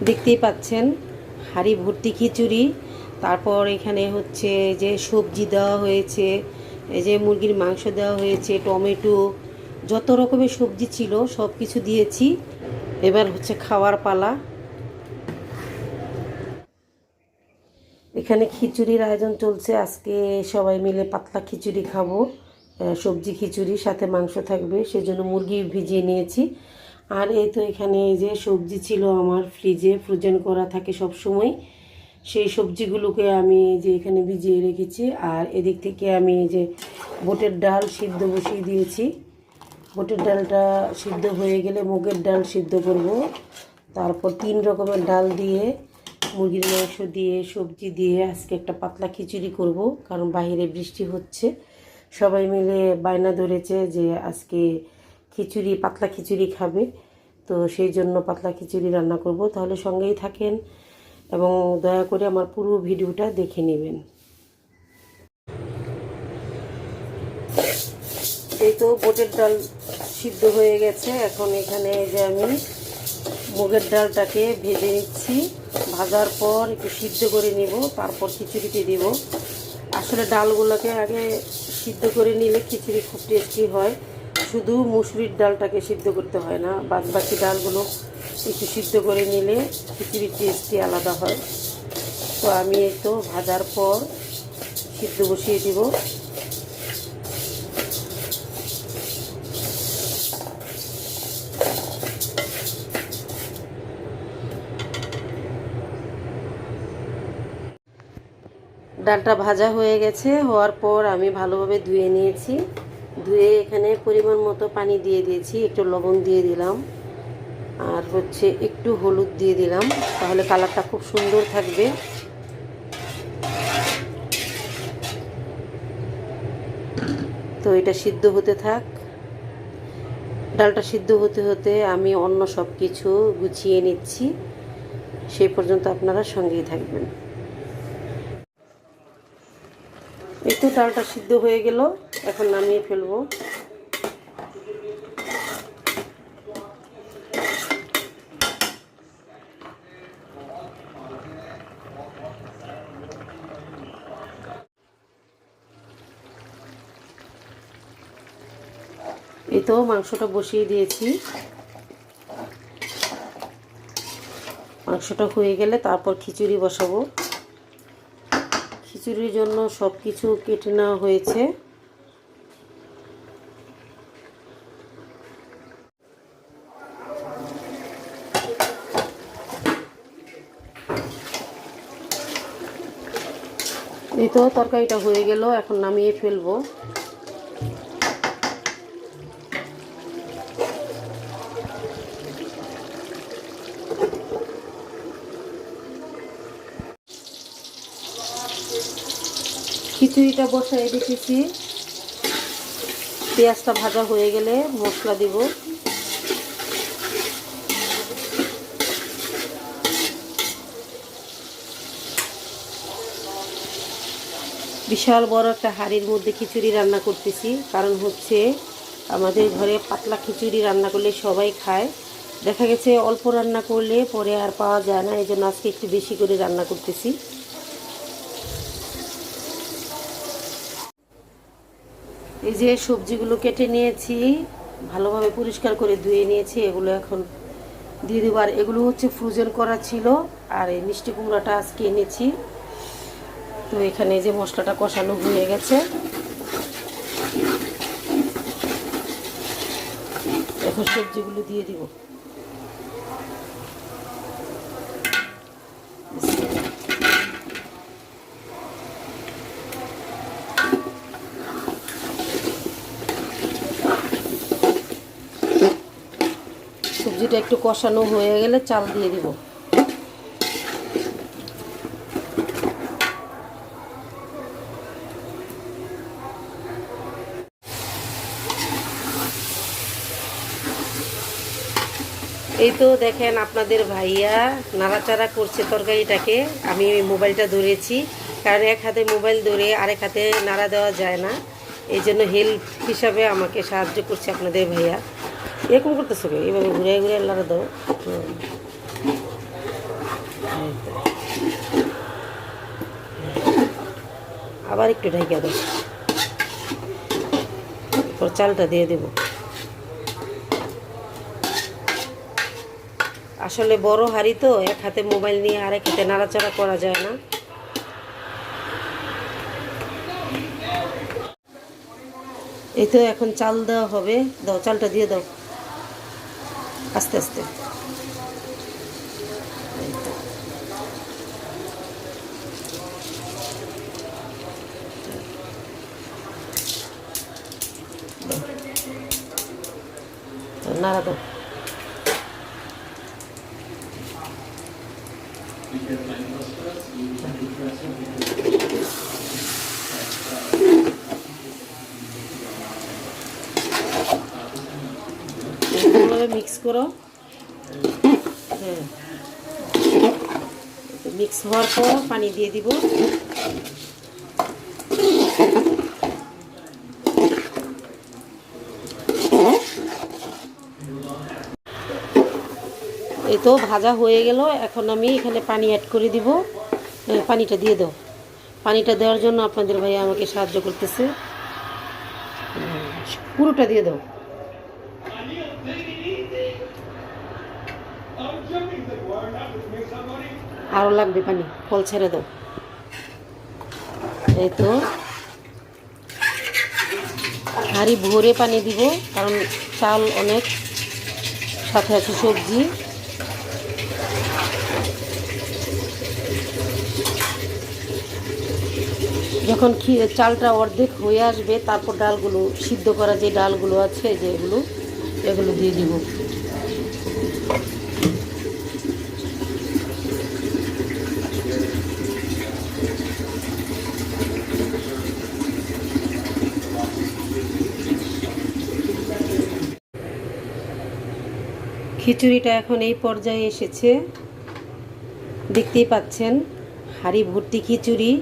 দেখতেই পাচ্ছেন হাঁড়ি ভর্তি খিচুড়ি। তারপর এখানে হচ্ছে যে সবজি দেওয়া হয়েছে, এই যে মুরগির মাংস দেওয়া হয়েছে, টমেটো, যত রকমের সবজি ছিল সব কিছু দিয়েছি। এবার হচ্ছে খাওয়ার পালা। এখানে খিচুড়ির আয়োজন চলছে। আজকে সবাই মিলে পাতলা খিচুড়ি খাবো, সবজি খিচুড়ি, সাথে মাংস থাকবে, সেজন্য মুরগি ভিজিয়ে নিয়েছি। আর এই তো এখানে এই যে সবজি ছিল আমার ফ্রিজে, ফ্রোজেন করা থাকে সব সময়, সেই সবজিগুলোকে আমি যে এখানে ভিজিয়ে রেখেছি। আর এদিক থেকে আমি এই যে বুটের ডাল সিদ্ধ বসিয়ে দিয়েছি। বুটের ডালটা সিদ্ধ হয়ে গেলে মুগের ডাল সিদ্ধ করব। তারপর 3 রকমের ডাল দিয়ে, মুরগির মাংস দিয়ে, সবজি দিয়ে আজকে একটা পাতলা খিচুড়ি করব। কারণ বাইরে বৃষ্টি হচ্ছে, সবাই মিলে বায়না ধরেছে যে আজকে খিচুড়ি, পাতলা খিচুড়ি খাবে। তো সেই জন্য পাতলা খিচুড়ি রান্না করব। তাহলে সঙ্গেই থাকেন এবং দয়া করে আমার পুরো ভিডিওটা দেখে নেবেন। এই তো বুটের ডাল সিদ্ধ হয়ে গেছে। এখন এখানে যে আমি মুগের ডালটাকে ভেজে নিচ্ছি। ভাজার পর একটু সিদ্ধ করে নিব, তারপর খিচুড়িতে দিব। আসলে ডালগুলোকে আগে সিদ্ধ করে নিলে খিচুড়ি খুব টেস্টি হয়। শুধু মুসুরির ডালটাকে সিদ্ধ করতে হয় না, বাদ বাকি ডালগুলো একটু সিদ্ধ করে নিলে খিচুড়ির টেস্টি আলাদা হয়। তো আমি এই তো ভাজার পর সিদ্ধ বসিয়ে দিব। ডালটা ভাজা হয়ে গেছে। হওয়ার পর আমি ভালোভাবে ধুয়ে নিয়েছি। ধুয়ে এখানে পরিমাণ মতো পানি দিয়ে দিয়েছি, একটু লবণ দিয়ে দিলাম, আর হচ্ছে একটু হলুদ দিয়ে দিলাম, তাহলে কালারটা খুব সুন্দর থাকবে। তো এটা সিদ্ধ হতে থাক। ডালটা সিদ্ধ হতে হতে আমি অন্য সব কিছু গুছিয়ে নিচ্ছি, সেই পর্যন্ত আপনারা সঙ্গেই থাকবেন। এই তো ডালটা সিদ্ধ হয়ে গেল, এখন নামিয়ে ফেলবো। এই তো মাংসটা বসিয়ে দিয়েছি। মাংসটা হয়ে গেলে তারপর খিচুড়ি বসাবো। খিচুড়ির জন্য সব কিছু কেটে নেওয়া হয়েছে। এই তো তরকারিটা হয়ে গেল, এখন নামিয়ে ফেলবো। খিচুড়িটা বসাই রেখেছি। পেঁয়াজটা ভাজা হয়ে গেলে মশলা দিব। বিশাল বড় একটা হাঁড়ির মধ্যে খিচুড়ি রান্না করতেছি, কারণ হচ্ছে আমাদের ঘরে পাতলা খিচুড়ি রান্না করলে সবাই খায়। দেখা গেছে অল্প রান্না করলে পরে আর পাওয়া যায় না, এই জন্য আজকে একটু বেশি করে রান্না করতেছি। এই যে সবজিগুলো কেটে নিয়েছি, ভালোভাবে পরিষ্কার করে ধুয়ে নিয়েছি, এগুলো এখন দিয়ে দেবো। আর এগুলো হচ্ছে ফ্রোজেন করা ছিল। আর এই মিষ্টি কুমড়াটা আজকে এনেছি। তো এখানে যে মশলাটা কষানো হয়ে গেছে, এখন সবজিগুলো দিয়ে দিব। সবজিটা একটু কষানো হয়ে গেলে চাল দিয়ে দিব। এই তো দেখেন আপনাদের ভাইয়া নাড়াচাড়া করছে তরকারিটাকে। আমি মোবাইলটা ধরেছি, কারণ এক হাতে মোবাইল ধরে আরেক হাতে নাড়া দেওয়া যায় না, এই জন্য হেল্প হিসাবে আমাকে সাহায্য করছে আপনাদের ভাইয়া। এরকম করতেছো, এইভাবে ঘুরে ঘুরে নাড়া দাও। আবার একটু ঢেকে দেবো, তারপর চালটা দিয়ে দেব। আসলে বড় হাঁড়ি তো, এক হাতে মোবাইল নিয়ে আরেক হাতে নাড়াচাড়া করা যায় না। এই তো এখন চাল দেওয়া হবে। দাও, চালটা দিয়ে দাও আস্তে আস্তে। নাড়া দাও। মিক্স করো। হ্যাঁ, মিক্স হওয়ার পর পানি দিয়ে দিব। এই তো ভাজা হয়ে গেল। এখন আমি এখানে পানি অ্যাড করে দিব। পানিটা দিয়ে দাও। পানিটা দেওয়ার জন্য আপনাদের ভাই আমাকে সাহায্য করতেছে। পুরোটা দিয়ে দাও। আরও লাগবে পানি, ফল ছেড়ে দাও। এই তো হাঁড়ি ভরে পানি দিব, কারণ চাল অনেক, সাথে আছে সবজি। যখন চালটা অর্ধেক হয়ে আসবে, তারপর ডালগুলো সিদ্ধ করা যে ডালগুলো আছে, যেগুলো এগুলো দিয়ে দিব। খিচুড়িটা এখন এই পর্যায়ে এসেছে, দেখতেই পাচ্ছেন। হাঁড়ি ভর্তি খিচুড়ি।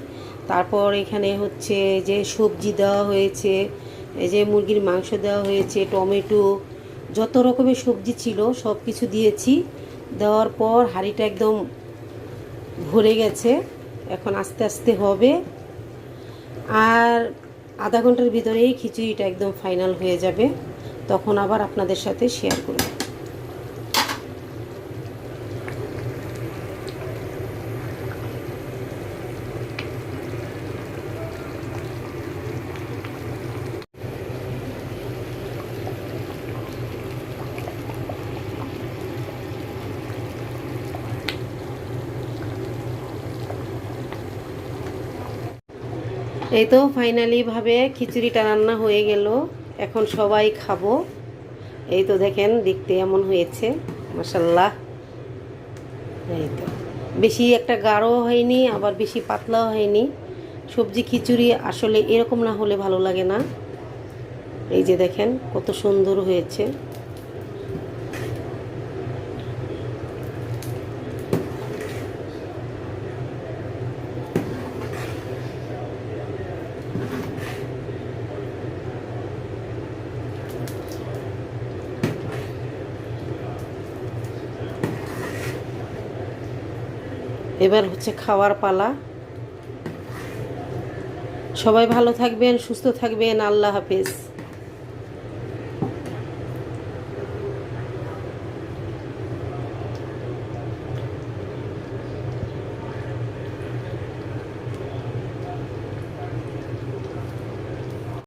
তারপর এখানে হচ্ছে যে সবজি দেওয়া হয়েছে, এই যে মুরগির মাংস দেওয়া হয়েছে, টমেটো, যত রকমের সবজি ছিল সব কিছু দিয়েছি। দেওয়ার পর হাঁড়িটা একদম ভরে গেছে। এখন আস্তে আস্তে হবে, আর আধা ঘন্টার ভিতরেই খিচুড়িটা একদম ফাইনাল হয়ে যাবে। তখন আবার আপনাদের সাথে শেয়ার করব। এই তো ফাইনালি ভাবে খিচুড়িটা রান্না হয়ে গেল। এখন সবাই খাবো। এই তো দেখেন, দেখতে এমন হয়েছে, মাশাআল্লাহ। এই তো বেশি একটা গাঢ়ও হয়নি, আবার বেশি পাতলাও হয়নি। সবজি খিচুড়ি আসলে এরকম না হলে ভালো লাগে না। এই যে দেখেন কত সুন্দর হয়েছে। এবার হচ্ছে খাওয়ার পালা। সবাই ভালো থাকবেন, সুস্থ থাকবেন। আল্লাহ হাফেজ।